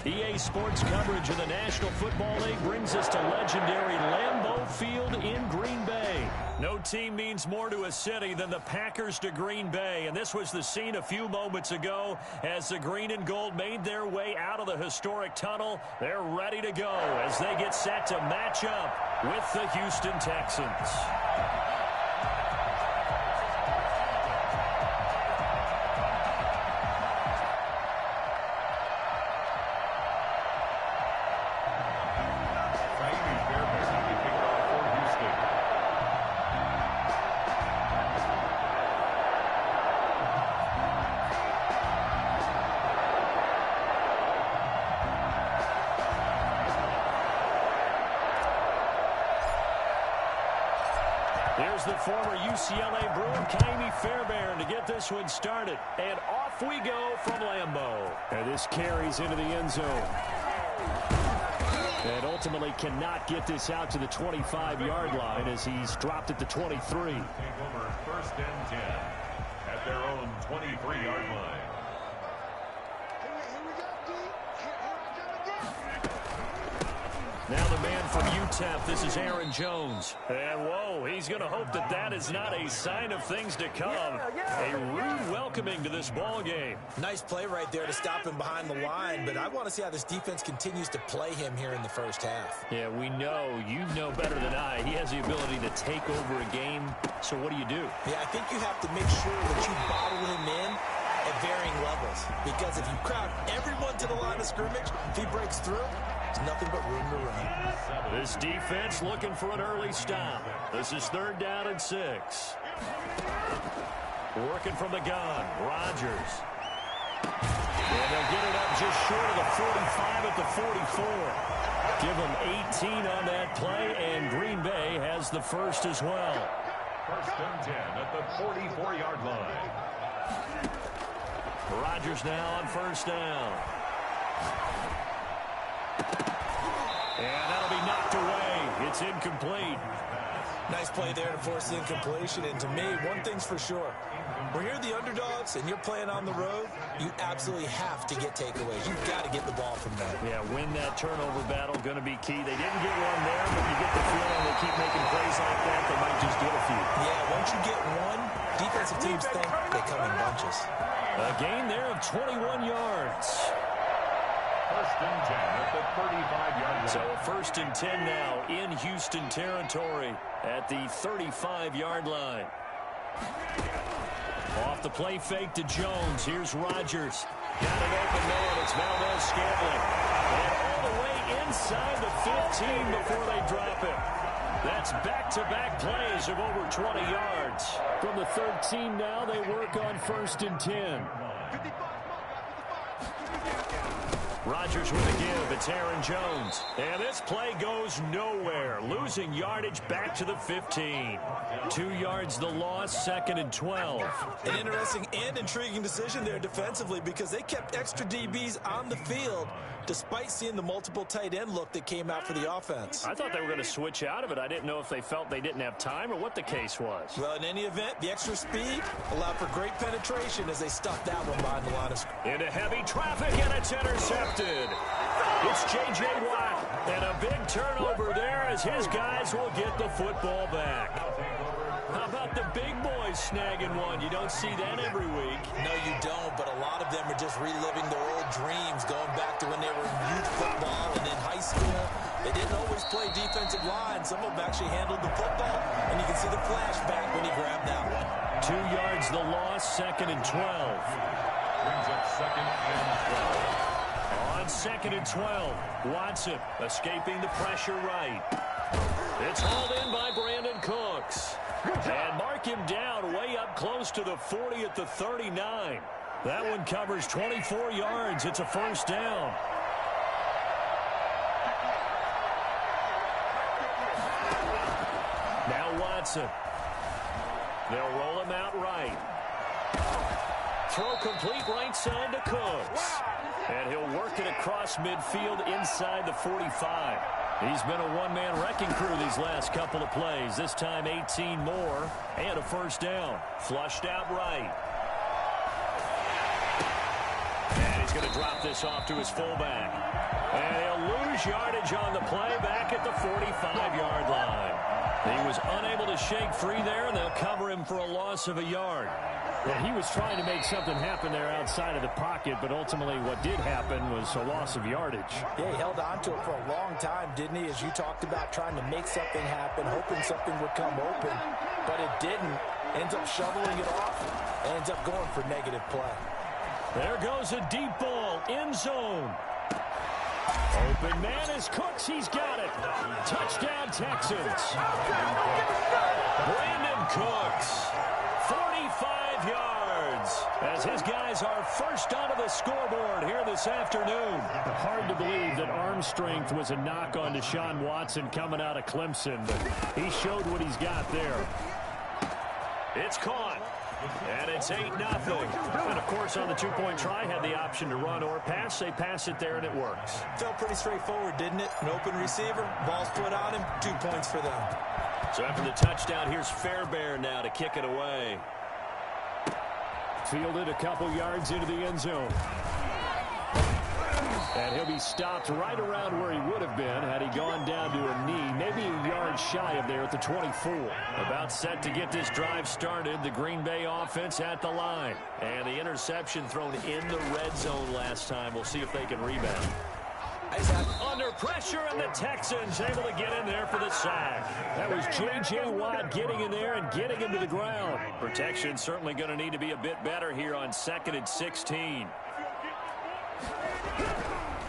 EA Sports coverage of the National Football League brings us to legendary Lambeau Field in Green Bay. No team means more to a city than the Packers to Green Bay, and this was the scene a few moments ago as the green and gold made their way out of the historic tunnel. They're ready to go as they get set to match up with the Houston Texans. Here's the former UCLA Bruin, Kaimi Fairbairn, to get this one started. And off we go from Lambeau. And this carries into the end zone. And ultimately cannot get this out to the 25-yard line as he's dropped at the 23. Take over 1st and 10 at their own 23-yard line. Now the man from UTEP, this is Aaron Jones. And whoa, he's going to hope that that is not a sign of things to come. A rude welcoming to this ball game. Nice play right there to stop him behind the line, but I want to see how this defense continues to play him here in the first half. Yeah, we know, you know better than I, he has the ability to take over a game. So what do? Yeah, I think you have to make sure that you bottle him in at varying levels, because if you crowd everyone to the line of scrimmage, if he breaks through, there's nothing but room to run. This defense looking for an early stop. This is 3rd down and 6. Working from the gun, Rodgers. And they'll get it up just short of the 45 at the 44. Give them 18 on that play, and Green Bay has the first as well. 1st and 10 at the 44-yard line. Rodgers now on 1st down. And that'll be knocked away. It's incomplete. Nice play there to force the incompletion. And to me, one thing's for sure. When you're the underdogs and you're playing on the road, you absolutely have to get takeaways. You've got to get the ball from them. Yeah, win that turnover battle, going to be key. They didn't get one there, but you get the feeling they keep making plays like that, they might just get a few. Yeah, once you get one, defensive teams think they come in bunches. A gain there of 21 yards. 1st and 10 at the 35-yard line. So 1st and 10 now in Houston territory at the 35-yard line. Off the play fake to Jones. Here's Rodgers. Got it open there. It's Valdez-Scantling. And all the way inside the 15 before they drop it. That's back-to-back plays of over 20 yards. From the 13 now, they work on 1st and 10. Rodgers with a give. It's Aaron Jones. And this play goes nowhere. Losing yardage back to the 15. 2 yards the loss, 2nd and 12. An interesting and intriguing decision there defensively, because they kept extra DBs on the field despite seeing the multiple tight end look that came out for the offense. I thought they were going to switch out of it. I didn't know if they felt they didn't have time or what the case was. Well, in any event, the extra speed allowed for great penetration as they stuffed that one behind the line of scrimmage. Into heavy traffic, and it's intercepted. It's J.J. Watt, and a big turnover there as his guys will get the football back. How about the big boys snagging one? You don't see that every week. No, you don't, but a lot of them are just reliving their old dreams, going back to when they were in youth football and in high school. They didn't always play defensive line. Some of them actually handled the football, and you can see the flashback when he grabbed that one. 2 yards the loss, 2nd and 12. Brings up 2nd and 12. On 2nd and 12, Watson escaping the pressure right. It's hauled in by Brandon Cooks. And mark him down way up close to the 40 at the 39. That one covers 24 yards. It's a 1st down. Now Watson. They'll roll him out right. Throw complete right side to Cooks. And he'll work it across midfield inside the 45. He's been a one-man wrecking crew these last couple of plays. This time 18 more and a 1st down. Flushed out right. And he's going to drop this off to his fullback. And he'll lose yardage on the play back at the 45-yard line. He was unable to shake free there, and they'll cover him for a loss of a yard. Well, he was trying to make something happen there outside of the pocket, but ultimately what did happen was a loss of yardage. Yeah, he held on to it for a long time, didn't he? As you talked about, trying to make something happen, hoping something would come open, but it didn't. Ends up shoveling it off, ends up going for negative play. There goes a deep ball, end zone. Open man is Cooks. He's got it. Touchdown, Texans. Brandon Cooks, 45 yards, as his guys are first onto the scoreboard here this afternoon. Hard to believe that arm strength was a knock on Deshaun Watson coming out of Clemson, but he showed what he's got there. It's caught. And it's 8-0. And, of course, on the two-point try, had the option to run or pass. They pass it there, and it works. Felt pretty straightforward, didn't it? An open receiver, ball's put on him, 2 points for them. So after the touchdown, here's Fairbairn now to kick it away. Fielded a couple yards into the end zone. And he'll be stopped right around where he would have been had he gone down to a knee, maybe a yard shy of there at the 24. About set to get this drive started, the Green Bay offense at the line. And the interception thrown in the red zone last time. We'll see if they can rebound. Under pressure, and the Texans able to get in there for the sack. That was J.J. Watt getting in there and getting him to the ground. Protection certainly going to need to be a bit better here on 2nd and 16.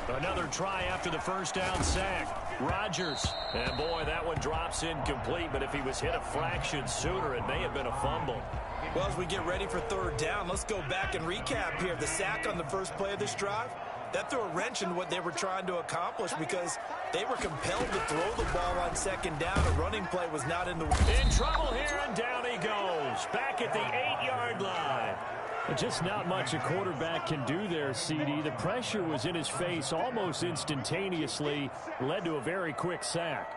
Another try after the first down sack. Rodgers. And, boy, that one drops incomplete, but if he was hit a fraction sooner, it may have been a fumble. Well, as we get ready for third down, let's go back and recap here. The sack on the first play of this drive, that threw a wrench in what they were trying to accomplish because they were compelled to throw the ball on second down. A running play was not in the... In trouble here, and down he goes. Back at the 8-yard line. Just not much a quarterback can do there, CD. The pressure was in his face almost instantaneously, led to a very quick sack.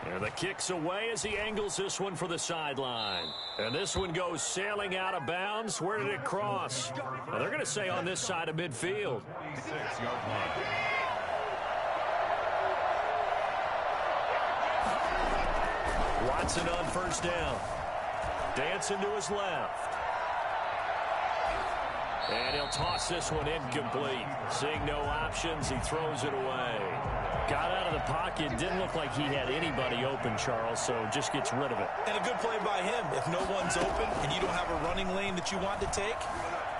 And the kick's away as he angles this one for the sideline. And this one goes sailing out of bounds. Where did it cross? Well, they're going to say on this side of midfield. 6-yard line. Watson on first down. Dancing to his left. And he'll toss this one incomplete. Seeing no options, he throws it away. Got out of the pocket. Didn't look like he had anybody open, Charles, so just gets rid of it. And a good play by him. If no one's open and you don't have a running lane that you want to take,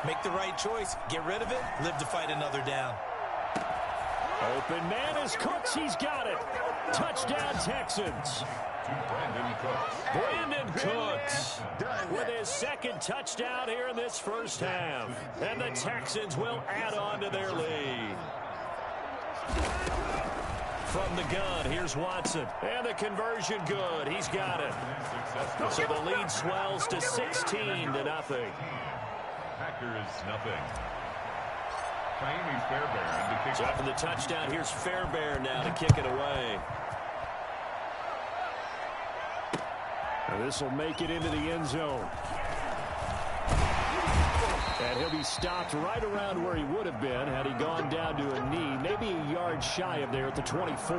make the right choice. Get rid of it. Live to fight another down. Open man is Cooks. He's got it. Touchdown, Texans. Brandon Cooks with his second touchdown here in this first half. And the Texans will add on to their lead. From the gun, here's Watson. And the conversion good. He's got it. So the lead swells to 16-0. Packers nothing. Miami's Fairbairn to kick. So after the touchdown, here's Fairbairn now to kick it away. This will make it into the end zone. And he'll be stopped right around where he would have been had he gone down to a knee, maybe a yard shy of there at the 24.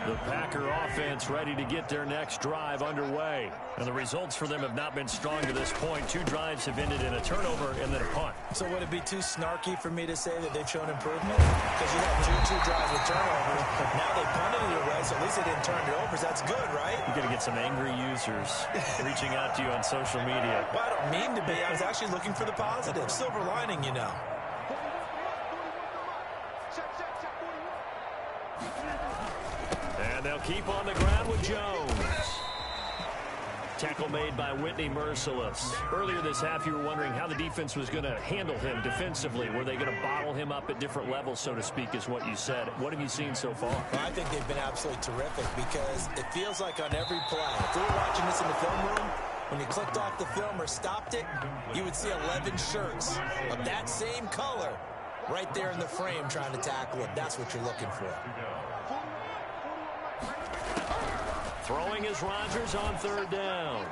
The Packer offense ready to get their next drive underway. And the results for them have not been strong to this point. 2 drives have ended in a turnover and then a punt. So would it be too snarky for me to say that they've shown improvement? Because you have two drives with turnovers. Now they punted it away, so at least they didn't turn it over. So that's good, right? You're going to get some angry users reaching out to you on social media. Well, I don't mean to be. I was actually looking for the positive. Silver lining, you know. And they'll keep on the ground with Jones. Tackle made by Whitney Merciless. Earlier this half, you were wondering how the defense was going to handle him defensively. Were they going to bottle him up at different levels, so to speak, is what you said. What have you seen so far? Well, I think they've been absolutely terrific because it feels like on every play, if we were watching this in the film room, when you clicked off the film or stopped it, you would see 11 shirts of that same color right there in the frame trying to tackle it. That's what you're looking for. Throwing is Rodgers on third down.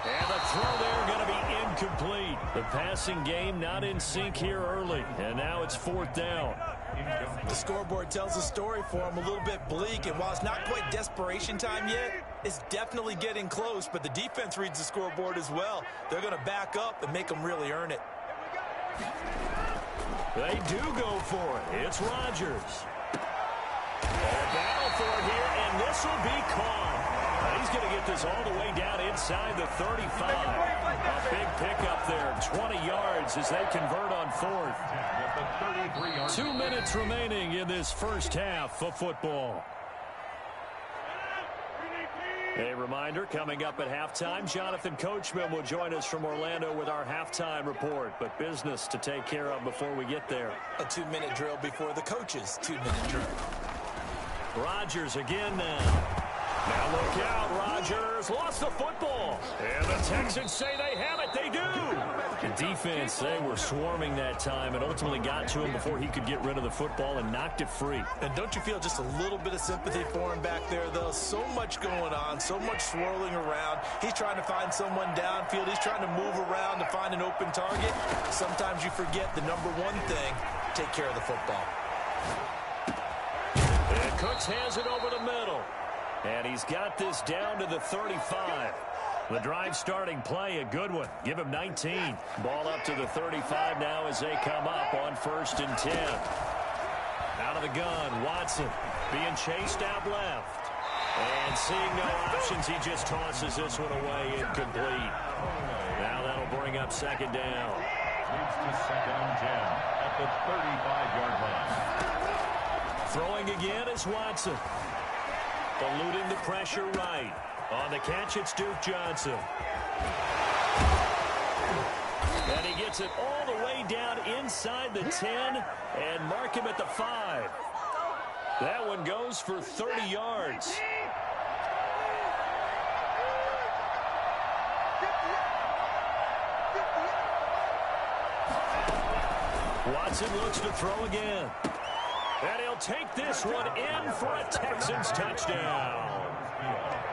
And the throw there going to be incomplete. The passing game not in sync here early, and now it's 4th down. The scoreboard tells a story for him, a little bit bleak, and while it's not quite desperation time yet, it's definitely getting close, but the defense reads the scoreboard as well. They're going to back up and make them really earn it. They do go for it. It's Rodgers. A battle for it here, and this will be caught. He's going to get this all the way down inside the 35. A big pickup there, 20 yards as they convert on 4th. 2 minutes remaining in this first half of football. A reminder, coming up at halftime, Jonathan Coachman will join us from Orlando with our halftime report, but business to take care of before we get there. A 2-minute drill before the coach's 2-minute drill. Rodgers again now. Now look out, Rodgers lost the football. And the Texans say they have it. They do. The defense, they were swarming that time and ultimately got to him before he could get rid of the football and knocked it free. And don't you feel just a little bit of sympathy for him back there, though? So much going on, so much swirling around. He's trying to find someone downfield. He's trying to move around to find an open target. Sometimes you forget the number one thing, take care of the football. And Cooks has it over the middle. And he's got this down to the 35. The drive starting play, a good one. Give him 19. Ball up to the 35 now as they come up on 1st and 10. Out of the gun, Watson being chased out left. And seeing no options, he just tosses this one away incomplete. Now that'll bring up 2nd down. Leads to 2nd and 10 at the 35-yard line. Throwing again is Watson. Eluding the pressure right. On the catch, it's Duke Johnson. And he gets it all the way down inside the 10 and mark him at the 5. That one goes for 30 yards. Watson looks to throw again. And he'll take this one in for a Texans touchdown.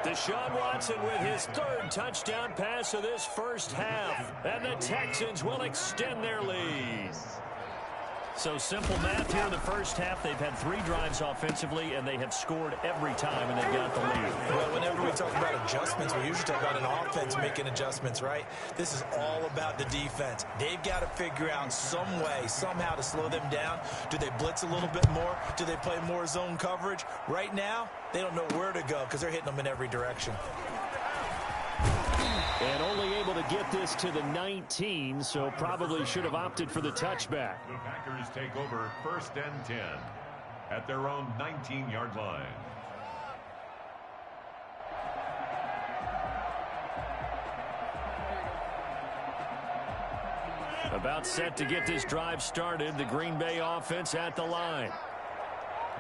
Deshaun Watson with his 3rd touchdown pass of this first half. And the Texans will extend their lead. So simple math here in the first half. They've had 3 drives offensively, and they have scored every time, and they've got the lead. Well, whenever we talk about adjustments, we usually talk about an offense making adjustments, right? This is all about the defense. They've got to figure out some way, somehow to slow them down. Do they blitz a little bit more? Do they play more zone coverage? Right now, they don't know where to go because they're hitting them in every direction. And only able to get this to the 19, so probably should have opted for the touchback. The Packers take over 1st and 10 at their own 19-yard line. About set to get this drive started, the Green Bay offense at the line.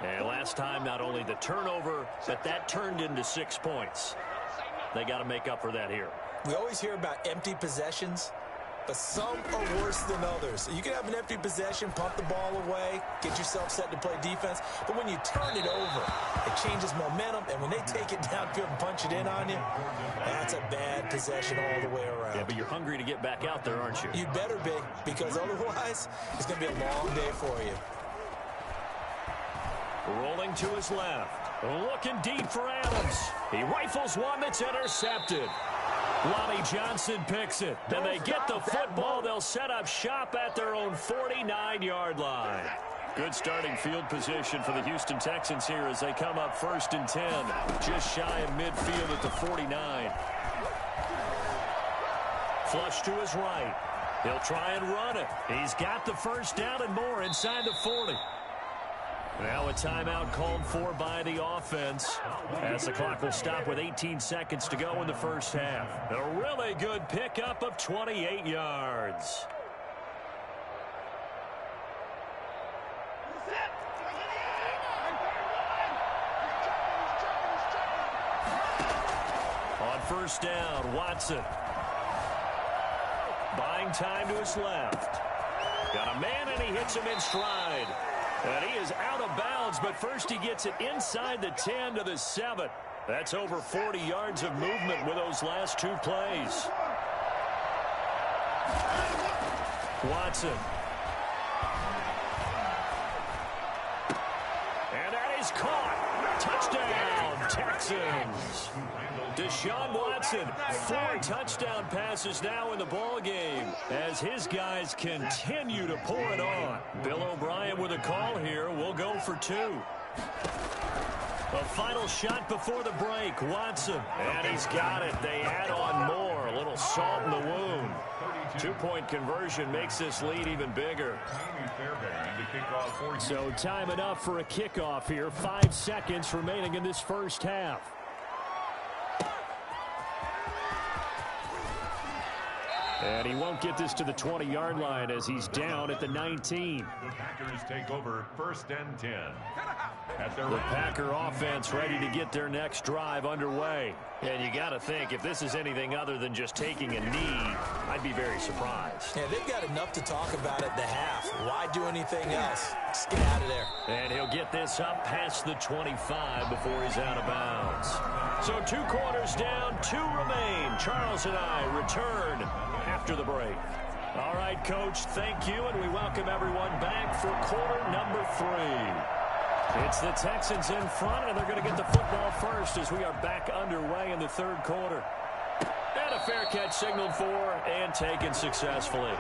And last time, not only the turnover, but that turned into 6 points. They got to make up for that here. We always hear about empty possessions, but some are worse than others. You can have an empty possession, pump the ball away, get yourself set to play defense, but when you turn it over, it changes momentum, and when they take it downfield and punch it in on you, that's a bad possession all the way around. Yeah, but you're hungry to get back out there, aren't you? You better be, because otherwise, it's going to be a long day for you. Rolling to his left. Looking deep for Adams. He rifles one that's intercepted. Lonnie Johnson picks it. Then they get the football. They'll set up shop at their own 49-yard line. Good starting field position for the Houston Texans here as they come up 1st and 10. Just shy of midfield at the 49. Flush to his right. He'll try and run it. He's got the 1st down and more inside the 40. Now a timeout called for by the offense as the clock will stop with 18 seconds to go in the first half. A really good pickup of 28 yards. On 1st down, Watson. Buying time to his left. Got a man and he hits him in stride. And he is out of bounds, but first he gets it inside the 10 to the 7. That's over 40 yards of movement with those last 2 plays. Watson. And that is caught. Touchdown, Texans. Deshaun Watson, 4 touchdown passes now in the ball game as his guys continue to pour it on. Bill O'Brien with a call here. We'll go for 2. A final shot before the break. Watson. And he's got it. They add on more. A little salt in the wound. 2-point conversion makes this lead even bigger. So time enough for a kickoff here. 5 seconds remaining in this first half. And he won't get this to the 20-yard line as he's down at the 19. The Packers take over 1st and 10. The Packer offense ready to get their next drive underway. And you got to think, if this is anything other than just taking a knee, I'd be very surprised. Yeah, they've got enough to talk about at the half. Why do anything else? Just get out of there. And he'll get this up past the 25 before he's out of bounds. So 2 quarters down, 2 remain. Charles and I return after the break. All right, Coach, thank you, and we welcome everyone back for quarter number 3. It's the Texans in front, and they're going to get the football first as we are back underway in the 3rd quarter. And a fair catch signaled for and taken successfully.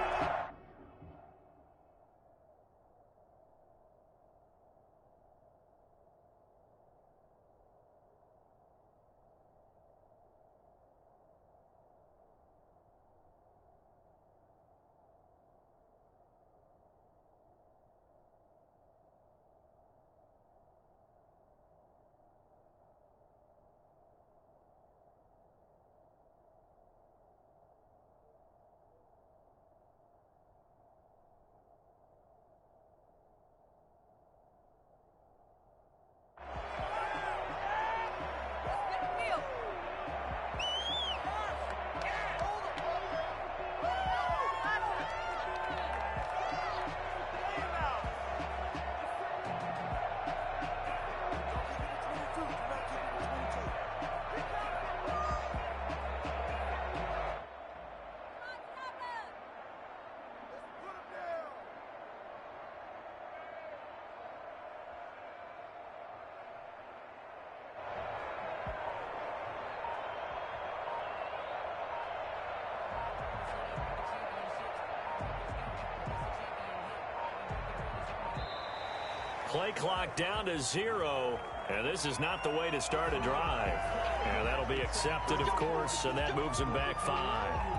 Play clock down to 0, and this is not the way to start a drive. And that'll be accepted, of course, and that moves him back 5.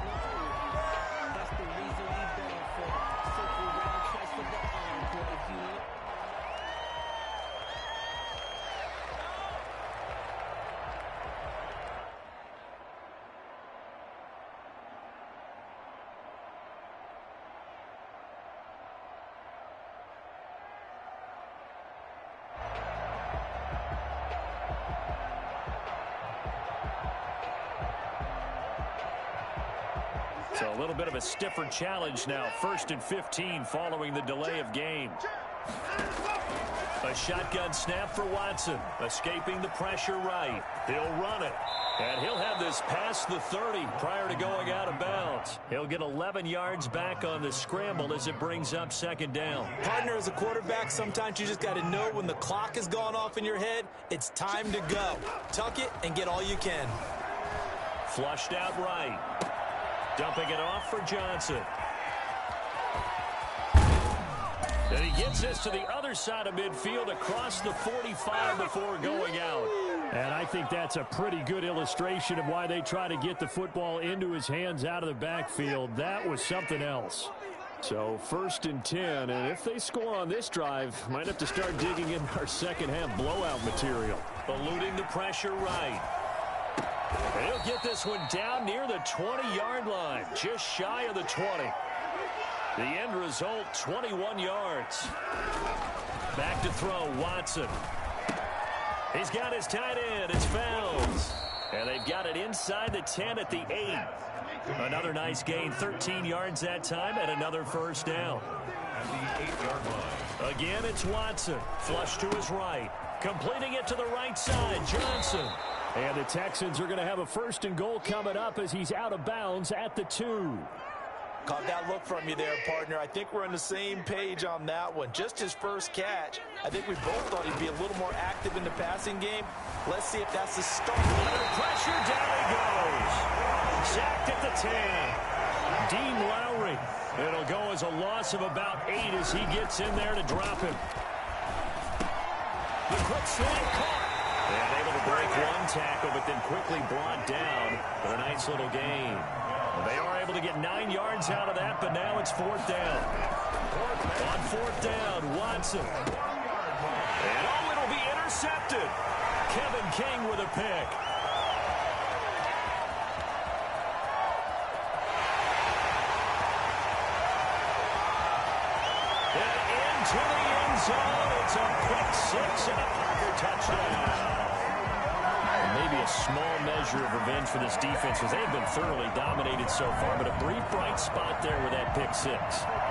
So a little bit of a stiffer challenge now. 1st and 15 following the delay of game. A shotgun snap for Watson. Escaping the pressure right. He'll run it. And he'll have this past the 30 prior to going out of bounds. He'll get 11 yards back on the scramble as it brings up 2nd down. Partner, as a quarterback, sometimes you just got to know when the clock has gone off in your head, it's time to go. Tuck it and get all you can. Flushed out right. Dumping it off for Johnson. And he gets this to the other side of midfield across the 45 before going out. And I think that's a pretty good illustration of why they try to get the football into his hands out of the backfield. That was something else. So 1st and 10, and if they score on this drive, might have to start digging in our second half blowout material. Eluding the pressure right. And he'll get this one down near the 20-yard line, just shy of the 20. The end result, 21 yards. Back to throw, Watson. He's got his tight end. It's Fells. And they've got it inside the 10 at the 8. Another nice gain, 13 yards that time, and another 1st down. At the 8-yard line. Again, it's Watson. Flush to his right. Completing it to the right side, Johnson. And the Texans are going to have a 1st and goal coming up as he's out of bounds at the 2. Caught that look from you there, partner. I think we're on the same page on that one. Just his first catch. I think we both thought he'd be a little more active in the passing game. Let's see if that's the start. Under pressure, down he goes. Sacked at the 10. Dean Lowry. It'll go as a loss of about 8 as he gets in there to drop him. The quick slant caught. And able to break one tackle, but then quickly brought down for a nice little gain. They are able to get 9 yards out of that, but now it's 4th down. On 4th down, Watson. And it'll be intercepted. Kevin King with a pick. And into the end zone. It's a pick 6 and a Packer touchdown. Maybe a small measure of revenge for this defense because they've been thoroughly dominated so far, but a brief bright spot there with that pick 6.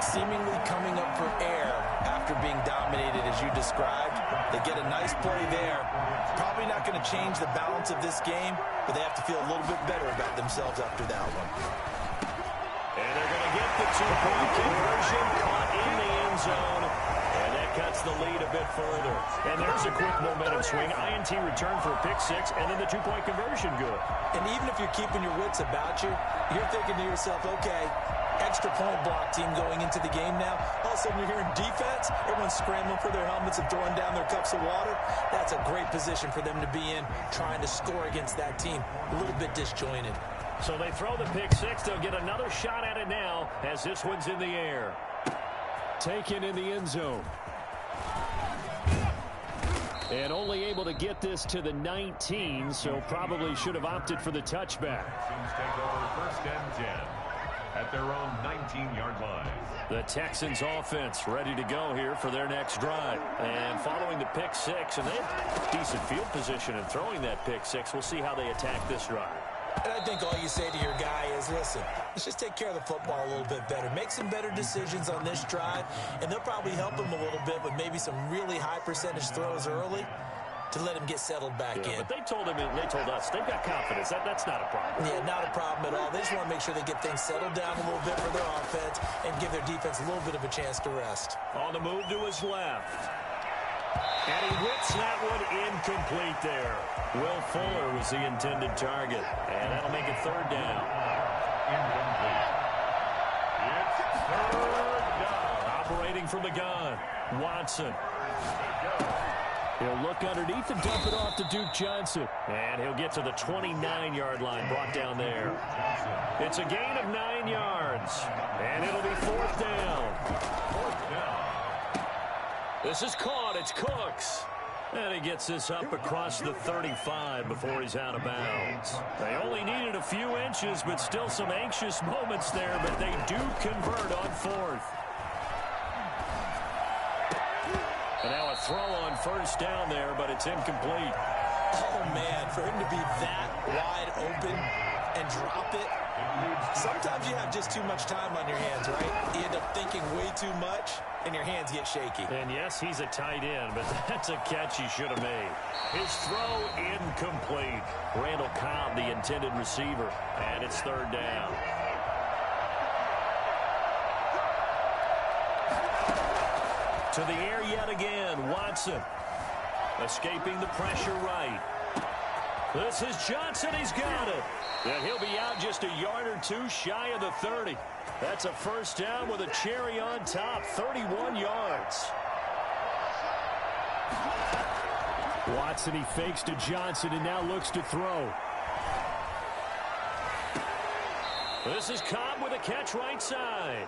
Seemingly coming up for air after being dominated as you described. They get a nice play there. Probably not going to change the balance of this game, but they have to feel a little bit better about themselves after that one. And they're going to get the 2-point conversion caught in the end zone. And that cuts the lead a bit further. And there's a quick momentum swing. INT return for a pick 6, and then the 2-point conversion good. And even if you're keeping your wits about you, you're thinking to yourself, okay, extra point block team going into the game now. All of a sudden you're hearing defense. Everyone's scrambling for their helmets and throwing down their cups of water. That's a great position for them to be in, trying to score against that team. A little bit disjointed. So they throw the pick 6. They'll get another shot at it now as this one's in the air. Taken in the end zone. And only able to get this to the 19, so probably should have opted for the touchback. Texans take over 1st and 10 at their own 19-yard line. The Texans offense ready to go here for their next drive. And following the pick 6, and they have decent field position in throwing that pick 6. We'll see how they attack this drive. And I think all you say to your guy is, listen, let's just take care of the football a little bit better. Make some better decisions on this drive, and they'll probably help him a little bit with maybe some really high percentage throws early to let him get settled back in. But they told us they've got confidence. That's not a problem. Yeah, not a problem at all. They just want to make sure they get things settled down a little bit for their offense and give their defense a little bit of a chance to rest. On the move to his left. And he whips that one incomplete there. Will Fuller was the intended target. And that'll make it 3rd down. Incomplete. It's 3rd down. Operating from the gun, Watson. He'll look underneath and dump it off to Duke Johnson. And he'll get to the 29-yard line, brought down there. It's a gain of 9 yards. And it'll be 4th down. 4th down. This is caught. It's Cooks. And he gets this up across the 35 before he's out of bounds. They only needed a few inches, but still some anxious moments there, but they do convert on 4th. And now a throw on 1st down there, but it's incomplete. Oh, man, for him to be that wide open and drop it. Sometimes you have just too much time on your hands, right? You end up thinking way too much, and your hands get shaky. And yes, he's a tight end, but that's a catch he should have made. His throw incomplete. Randall Cobb, the intended receiver, and it's 3rd down. To the air yet again, Watson. Escaping the pressure right. This is Johnson. He's got it. And he'll be out just a yard or 2 shy of the 30. That's a 1st down with a cherry on top. 31 yards. Watson, he fakes to Johnson and now looks to throw. This is Cobb with a catch right side.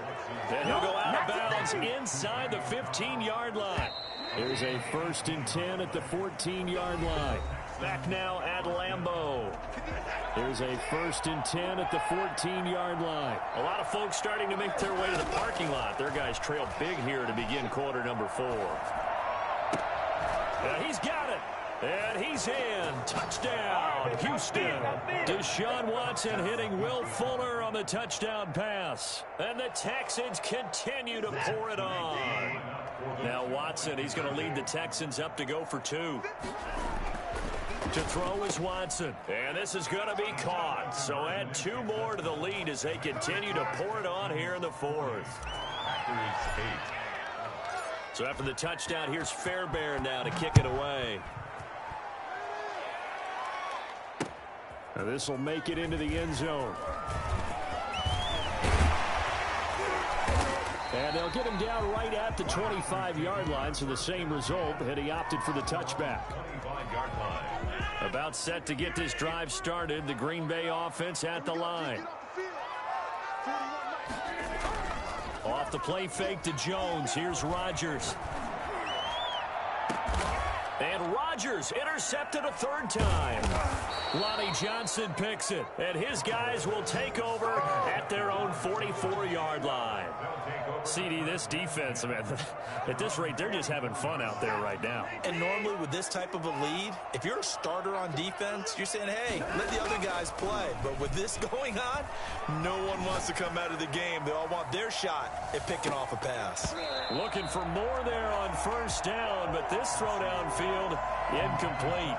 And he'll go out of bounds inside the 15-yard line. There's a 1st and 10 at the 14-yard line. Back now at Lambeau. There's a 1st and 10 at the 14-yard line. A lot of folks starting to make their way to the parking lot. Their guys trail big here to begin quarter number 4. He's got it. And he's in. Touchdown, Houston. Deshaun Watson hitting Will Fuller on the touchdown pass. And the Texans continue to pour it on. Now Watson, he's going to lead the Texans up to go for 2. To throw is Watson. And this is going to be caught. So add 2 more to the lead as they continue to pour it on here in the fourth. Packers 8. So after the touchdown, here's Fairbairn now to kick it away. Now this will make it into the end zone. And they'll get him down right at the 25-yard line, so the same result, had he opted for the touchback. 25-yard line. About set to get this drive started, the Green Bay offense at the line. Off the play fake to Jones. Here's Rodgers. And Rodgers intercepted a 3rd time. Lonnie Johnson picks it. And his guys will take over at their own 44-yard line. CD, this defense, man, at this rate, they're just having fun out there right now. And normally with this type of a lead, if you're a starter on defense, you're saying, hey, let the other guys play. But with this going on, no one wants to come out of the game. They all want their shot at picking off a pass. Looking for more there on 1st down, but this throw downfield incomplete.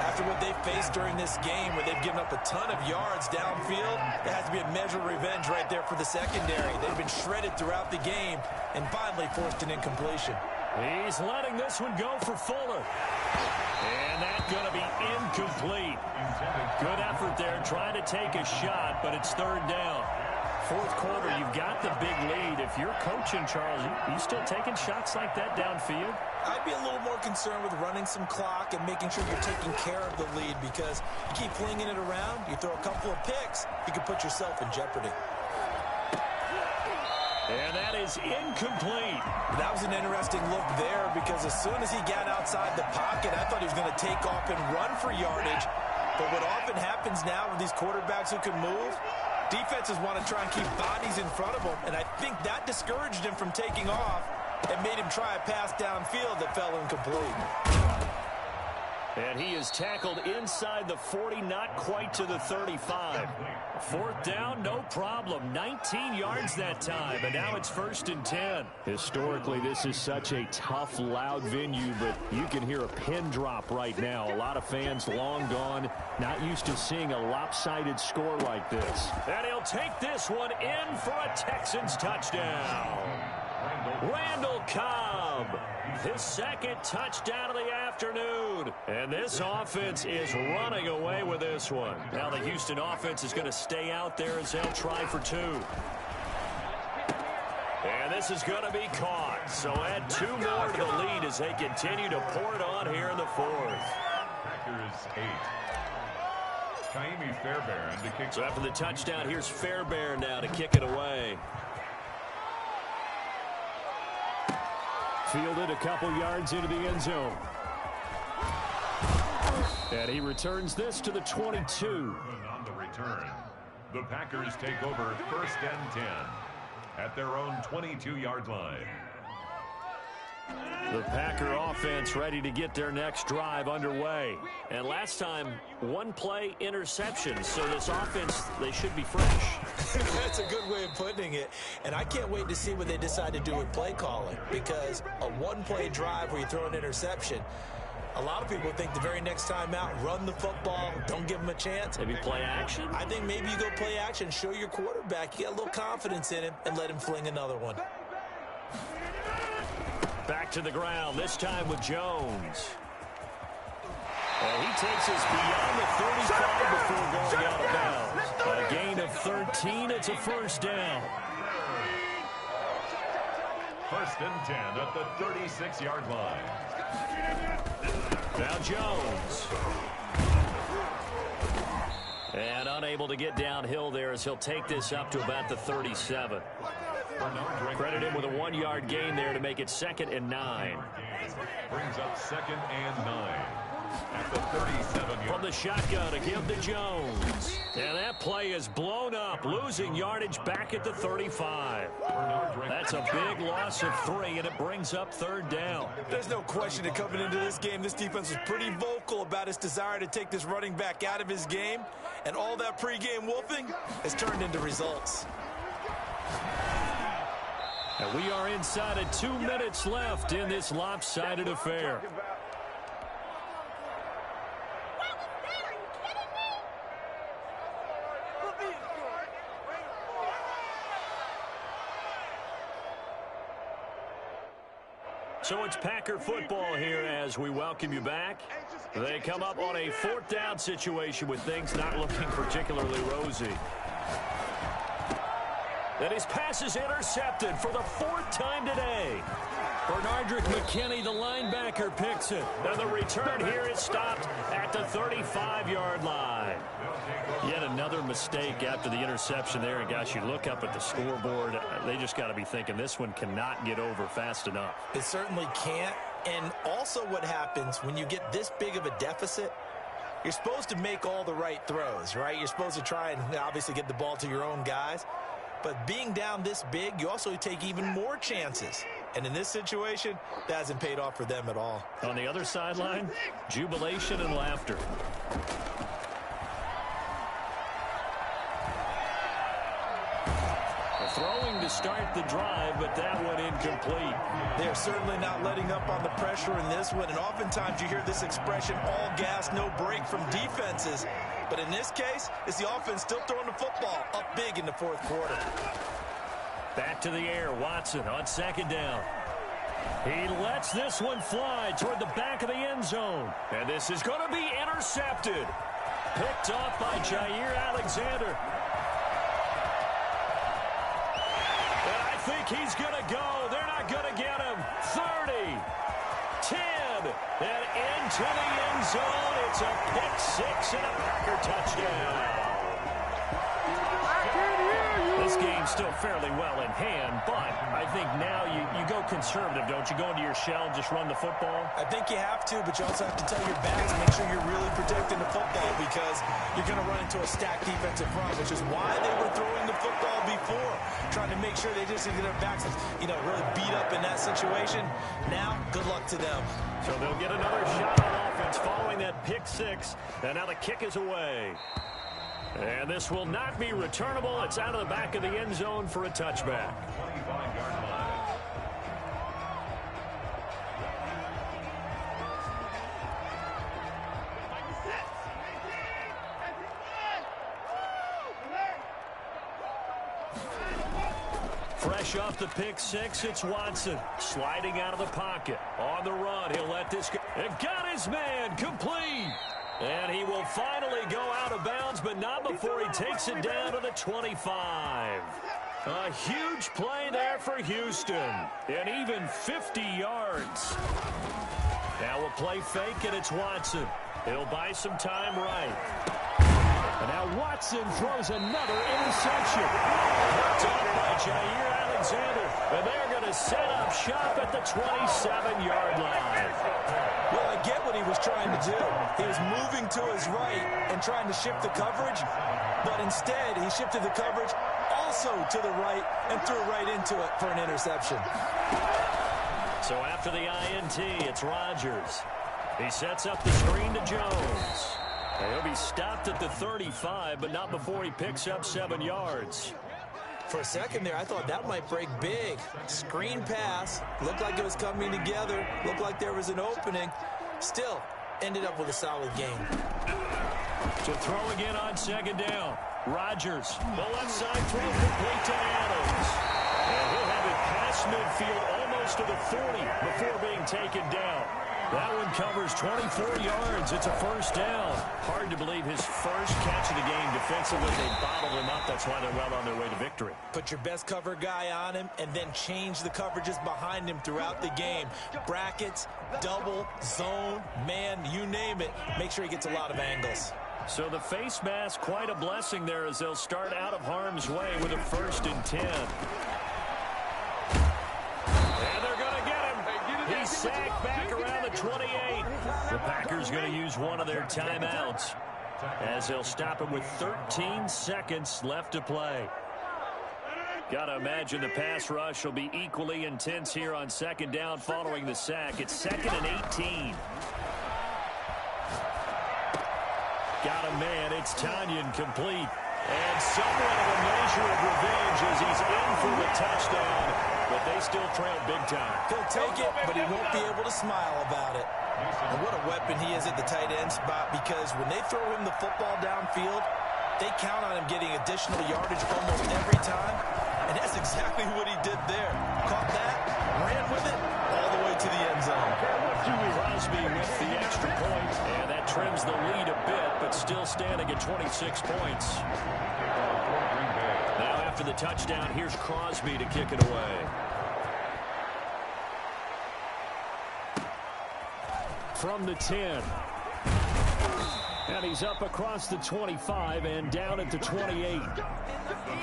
After what they've faced during this game, where they've given up a ton of yards downfield, there has to be a measure of revenge right there for the secondary. They've been shredded throughout the game and finally forced an incompletion. He's letting this one go for Fuller. And that's going to be incomplete. Good effort there, trying to take a shot, but it's 3rd down. 4th quarter, you've got the big lead. If you're coaching, Charles, you still taking shots like that downfield? I'd be a little more concerned with running some clock and making sure you're taking care of the lead, because you keep flinging it around, you throw a couple of picks, you can put yourself in jeopardy. And that is incomplete. That was an interesting look there, because as soon as he got outside the pocket, I thought he was going to take off and run for yardage. But what often happens now with these quarterbacks who can move, defenses want to try and keep bodies in front of them, and I think that discouraged him from taking off and made him try a pass downfield that fell incomplete. And he is tackled inside the 40, not quite to the 35. 4th down, no problem. 19 yards that time, and now it's 1st and 10. Historically, this is such a tough, loud venue, but you can hear a pin drop right now. A lot of fans long gone, not used to seeing a lopsided score like this. And he'll take this one in for a Texans touchdown. Randall Cobb, his 2nd touchdown of the afternoon. And this offense is running away with this one. Now the Houston offense is going to stay out there as they'll try for 2. And this is going to be caught. So add 2 more to the lead as they continue to pour it on here in the 4th. Packers 8. Kaimi Fairbairn to kick. So after the touchdown, here's Fairbairn now to kick it away. Fielded a couple yards into the end zone. And he returns this to the 22. On the return, the Packers take over 1st and 10 at their own 22-yard line. The Packer offense ready to get their next drive underway. And last time, 1-play interception. So this offense, they should be fresh. That's a good way of putting it. And I can't wait to see what they decide to do with play calling, because a 1-play drive where you throw an interception, a lot of people think the very next time out, run the football, don't give them a chance. Maybe play action? I think maybe you go play action, show your quarterback, you get a little confidence in him, and let him fling another one. Back to the ground, this time with Jones. And he takes us beyond the 35 before going out of bounds. A gain of 13, it's a 1st down. 1st and 10 at the 36-yard line. Now Jones. And unable to get downhill there as he'll take this up to about the 37. Credit him with a 1-yard gain there to make it 2nd and 9. Brings up 2nd and 9 at the 37. From the shotgun to give to Jones. And that play is blown up, losing yardage back at the 35. That's a big loss of 3, and it brings up 3rd down. There's no question that coming into this game, this defense was pretty vocal about its desire to take this running back out of his game, and all that pregame wolfing has turned into results. And we are inside of 2 minutes left in this lopsided affair. So it's Packer football here as we welcome you back. They come up on a 4th down situation with things not looking particularly rosy. And his pass is intercepted for the 4th time today. Bernardrick McKinney, the linebacker, picks it. And the return here is stopped at the 35-yard line. Yet another mistake after the interception there. And, gosh, you look up at the scoreboard. They just got to be thinking this one cannot get over fast enough. It certainly can't. And also what happens when you get this big of a deficit, you're supposed to make all the right throws, right? You're supposed to try and obviously get the ball to your own guys. But being down this big, you also take even more chances. And in this situation, that hasn't paid off for them at all. On the other sideline, jubilation and laughter. Throwing to start the drive, but that one incomplete. They're certainly not letting up on the pressure in this one, and oftentimes you hear this expression, all gas, no break from defenses. But in this case, it's the offense still throwing the football up big in the 4th quarter. Back to the air, Watson on 2nd down. He lets this one fly toward the back of the end zone. And this is going to be intercepted. Picked off by Jair Alexander. I think he's going to go. They're not going to get him. 30, 10, and into the end zone. It's a pick 6 and a Packer touchdown. This game's still fairly well in hand, but I think now you go conservative, don't you? Go into your shell and just run the football? I think you have to, but you also have to tell your backs to make sure you're really protecting the football because you're going to run into a stacked defensive front, which is why they were throwing the football before, trying to make sure they just get their backs, really beat up in that situation. Now, good luck to them. So they'll get another shot on offense following that pick 6, and now the kick is away. And this will not be returnable. It's out of the back of the end zone for a touchback. 25-yard line. Fresh off the pick 6, it's Watson sliding out of the pocket. On the run, he'll let this go. And got his man complete. And he will finally go out of bounds, but not before he takes it down to the 25. A huge play there for Houston. And even 50 yards. Now a play fake, and it's Watson. He'll buy some time right. And now Watson throws another interception. Picked up by Jair Alexander. And they're going to set up shop at the 27-yard line. Well, I get what he was trying to do. He was moving to his right and trying to shift the coverage, but instead he shifted the coverage also to the right and threw right into it for an interception. So after the INT, it's Rodgers. He sets up the screen to Jones. He'll be stopped at the 35, but not before he picks up 7 yards. For a second there, I thought that might break big. Screen pass. Looked like it was coming together. Looked like there was an opening. Still, ended up with a solid game. To throw again on 2nd down. Rodgers, the left side throw complete to Adams. And he'll have it past midfield almost to the 40 before being taken down. That one covers 24 yards. It's a 1st down. Hard to believe his first catch of the game defensively. They bottled him up. That's why they're well on their way to victory. Put your best cover guy on him and then change the coverages behind him throughout the game. Brackets, double, zone, man, you name it. Make sure he gets a lot of angles. So the face mask, quite a blessing there as they'll start out of harm's way with a 1st and 10. And they're going to get him. He's sacked back around the 28. The Packers going to use one of their timeouts as they'll stop him with 13 seconds left to play. Got to imagine the pass rush will be equally intense here on 2nd down following the sack. It's 2nd and 18. Got a man. It's Tanyan complete. And somewhat of a measure of revenge as he's in for the touchdown. But they still trail big time. He'll take it, but he won't be able to smile about it. And what a weapon he is at the tight end spot, because when they throw him the football downfield, they count on him getting additional yardage almost every time. And that's exactly what he did there. Caught that, ran with it, all the way to the 26 points. Now after the touchdown, here's Crosby to kick it away. From the 10. And he's up across the 25 and down at the 28. The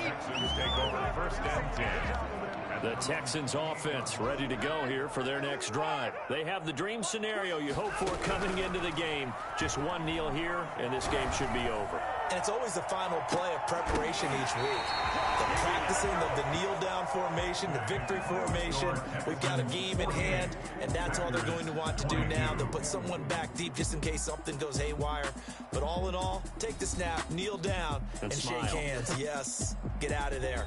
Texans take over first and 10. The Texans offense ready to go here for their next drive. They have the dream scenario you hope for coming into the game. Just one kneel here, and this game should be over. And it's always the final play of preparation each week. The practicing of the kneel-down formation, the victory formation. We've got a game in hand, and that's all they're going to want to do now. They'll put someone back deep just in case something goes haywire. But all in all, take the snap, kneel down, and shake hands. Yes, get out of there.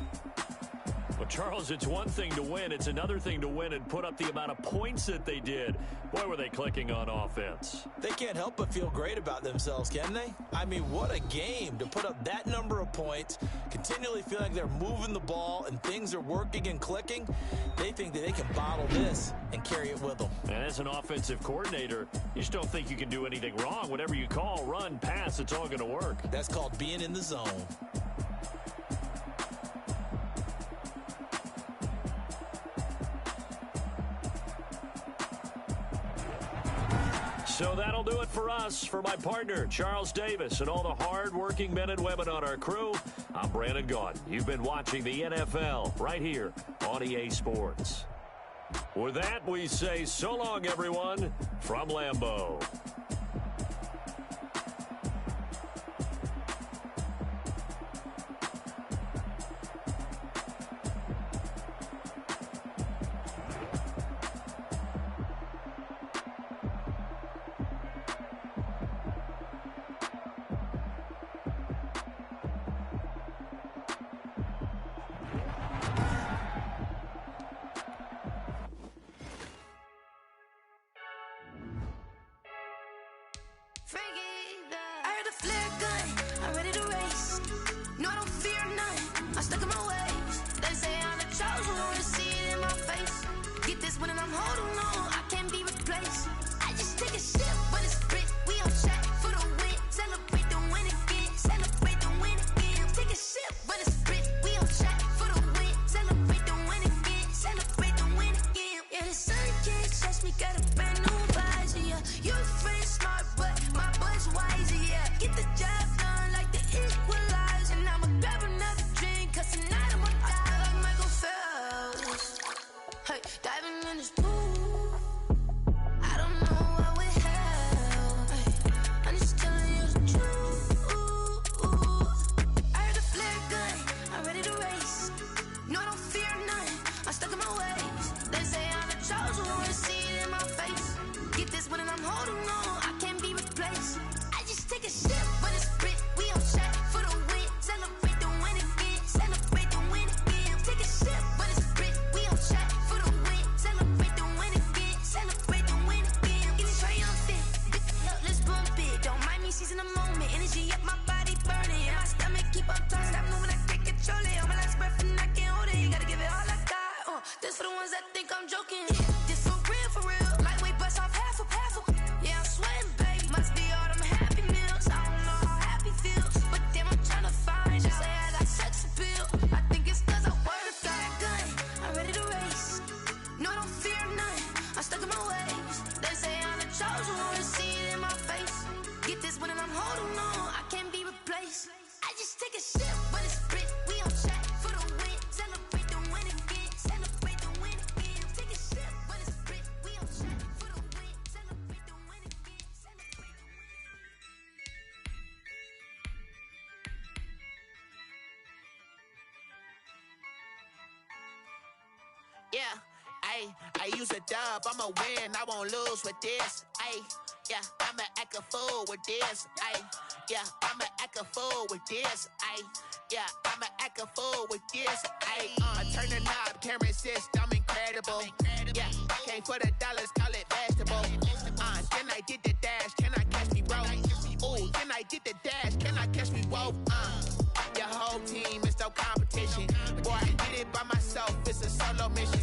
Well, Charles, it's one thing to win. It's another thing to win and put up the amount of points that they did. Boy, were they clicking on offense. They can't help but feel great about themselves, can they? I mean, what a game to put up that number of points, continually feel like they're moving the ball and things are working and clicking. They think that they can bottle this and carry it with them. And as an offensive coordinator, you just don't think you can do anything wrong. Whatever you call, run, pass, it's all going to work. That's called being in the zone. So that'll do it for us. For my partner, Charles Davis, and all the hard-working men and women on our crew, I'm Brandon Gaudin. You've been watching the NFL right here on EA Sports. With that, we say so long, everyone, from Lambeau. I heard a flare gun, I'm ready to race. No, I don't fear none, I'm stuck in my ways. They say I'm the chosen one, see it in my face. Get this one and I'm holding on, I can't be replaced. I just take a sip, but it's spit, we on track for the win. Celebrate the win again, celebrate the win again. Take a sip, but it's spit, we on track for the win. Celebrate the win again, celebrate the win again. Yeah, the sun can't touch me, got a brand new visor, yeah. Your friend's smart, but my boy's wiser, yeah. Get the job done like the equalizer. And I'ma grab another drink, cause tonight I'ma die like Michael Phelps. Hey, diving in this pool, I don't know what would help. Hey, I'm just telling you the truth. I heard a flare gun, I'm ready to race. No, I don't fear none, I'm stuck in my ways. They say I'm the chosen one, see it in my face. Get this one and I'm holding on, I can't be replaced. I just take a sip, but it's spit, we on track for the win. Celebrate the win again, celebrate the win again. Take a sip, but it's spit, we on track for the win. Celebrate the win again, celebrate the win again. Get it triumphant, look, let's bump it. Don't mind me seizing the moment, energy up my body burning. My stomach keep up turning, stop moving, I can't control it. On my last breath and I can't hold it, you gotta give it all I got. This for the ones that think I'm joking. This for real, lightweight bust off half of. Yeah, I'm sweating, babe, must be all them happy meals. I don't know how happy feels, but damn, I'm tryna find you. Say I got sex appeal, I think it's cause I work. Got a gun, I'm ready to race. No, I don't fear none, I'm stuck in my ways. They say I'm the chosen one, see it in my face. Get this one and I'm holding on, I can't be replaced. I just take a sip, but it's spit, we on track for the win. Celebrate the win again, celebrate the win again. Take a sip, but it's spit, we on track for the win. Celebrate the win again, celebrate the win. Yeah, I use a dub, I'ma win, I won't lose with this. Yeah, I'ma act a fool with this. Yeah, I'ma act a fool with this. Yeah, I'ma act a fool with this. I turn the knob, camera assist, I'm incredible. Yeah, came for the dollars, call it vegetable. Then I did the dash, can I catch me, bro? Ooh, then I did the dash, can I catch me, whoa? Your whole team is no competition. Boy, I did it by myself, it's a solo mission.